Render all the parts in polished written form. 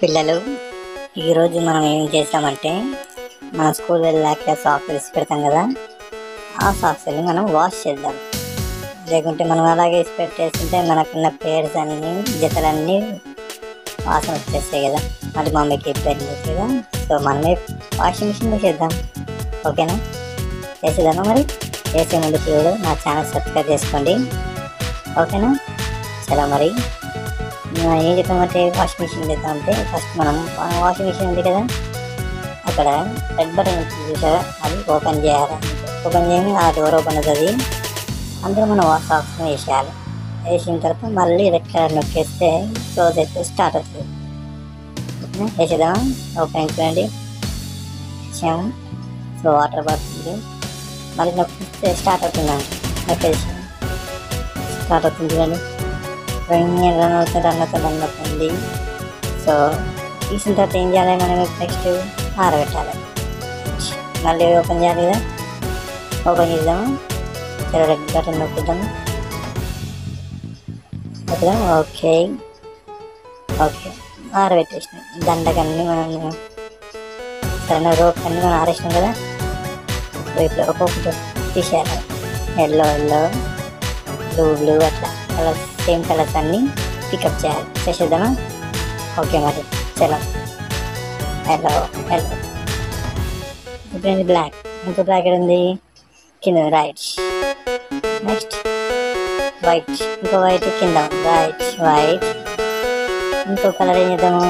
పిల్లలు ఈరోజు మనం ఏం చేసామంటే మన స్కూల్ వెళ్ళాక సాక్స్ వేసి పెడతాం కదా, ఆ సాక్స్ని మనం వాష్ చేద్దాం. లేకుంటే మనం అలాగే వేసి పెట్టేస్తుంటే మనకున్న పేర్స్ అన్నీ జతలన్నీ వాసన వచ్చేస్తాయి కదా, మళ్ళీ మమ్మీకి ఇబ్బంది అవుతుంది కదా. సో మనమే వాషింగ్ మిషన్లో చేద్దాం. ఓకేనా? చేసేద్దామా? మరి చేసే ముందు పిల్లలు నా ఛానల్ సబ్స్క్రైబ్ చేసుకోండి. ఓకేనా? చలో మరి ఏం చెప్తామంటే వాషింగ్ మిషన్ చేద్దామంటే ఫస్ట్ మనం వాషింగ్ మిషన్ ఉంది కదా, అక్కడ రెడ్ బటన్ చూసారా, అది ఓపెన్ చేయాలి. ఓపెన్ చేయని ఆ డోర్ ఓపెన్ అవుతుంది. అందులో మనం సాక్స్ని వేసేయాలి. వేసిన తర్వాత మళ్ళీ రెడ్ కలర్ నొక్కేస్తే క్లోజ్ అయితే స్టార్ట్ అవుతుంది. ఓకేనా? వేసేద్దామా? ఓపెన్ చూడండి, వేసాము. సో వాటర్ పడుతుంది, మళ్ళీ నొక్కిస్తే స్టార్ట్ అవుతుందండి. నొక్కేసి స్టార్ట్ అవుతుంది చూడండి, రన్ అవుతుంది. సో తీసిన తర్వాత ఏం చేయాలి, మనం నెక్స్ట్ ఆరబెట్టాలి. మళ్ళీ ఓపెన్ చేయాలి కదా, ఓపెన్ చేద్దాము. సరే రెడ్ బటన్ నొక్కుదాము. ఓకేదా? ఓకే ఓకే ఆరబెట్టేసినాం. దండకన్నీ మనం సరైన రోప్ అన్నీ మనం ఆరేసినాం కదా. ఇప్పుడు ఒక్కొక్కటి తీసేయాలి. ఎల్లో బ్లూ అట్లా కలర్స్, సేమ్ కలర్స్ అన్నీ పికప్ చేయాలి. చేసేద్దామా? ఓకే మరి చలో. ఎల్లో ఇప్పుడు బ్లాక్, ఇంకో బ్లాక్ ఉంది కింద, రైట్. నెక్స్ట్ వైట్, ఇంకో వైట్ కింద, రైట్ వైట్. ఇంకో కలర్ ఏం చేద్దాము,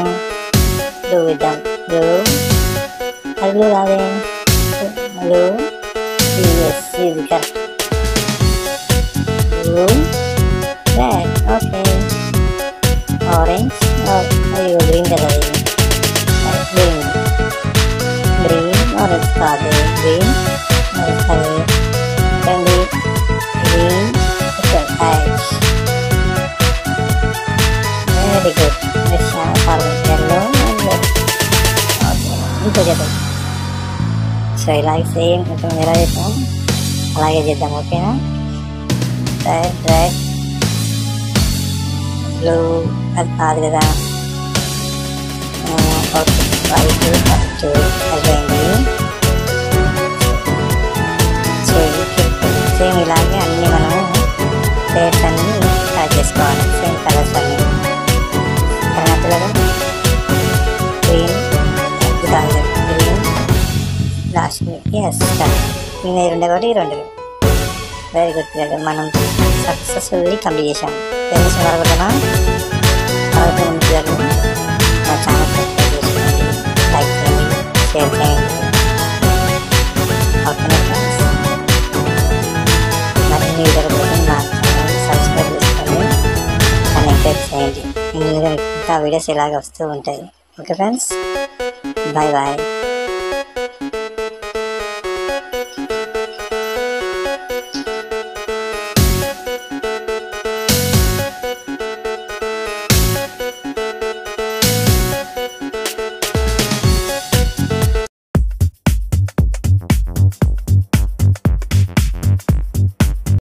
బ్లూ ఇద్దాం. బ్లూ, అది బ్లూ కాదే, బ్లూ ఇది correct. Blue red, okay. Orange, అయ్యో గ్రీన్ కదా, గ్రీన్ ఆరెంజ్ కాదు, గ్రీన్ రండి, green white. Very good. Yellow ఇంకో చేద్దాం. సో ఇలాగే సేమ్ ఇప్పుడు ఎలా చేద్దాం అలాగే చేద్దాం. ఓకేనా? రెడ్ బ్లూ అది కాదు కదా, వైట్ ఫస్ట్ అయిపోయింది. సేమ్ ఇలాగే అన్నీ మనము ప్లేట్స్ అన్నీ యాడ్ చేసుకోవాలి, సేమ్ కలర్స్ అన్నీ. పిల్లలు గ్రీన్ గ్రీన్ లాస్ట్, ఎస్ నేను రెండు కాబట్టి రెండు. వెరీ గుడ్ పిల్లలు, మనం సక్సెస్ఫుల్లీ కంప్లీట్ చేసాము. తెలిసిన వరకునా పిల్లలు నా ఛానల్ సబ్స్క్రైబ్ చేసుకోండి, లైక్ చేయండి, షేర్ చేయండి. ఓకేనా ఫ్రెండ్స్? మరిన్ని వీడియోల కోసం నా ఛానల్ సబ్స్క్రైబ్ చేసుకోండి, నన్ను ఎంకరేజ్ చేయండి. ఇంకా వీడియోస్ ఇలాగే వస్తూ ఉంటాయి. Okay friends, bye bye.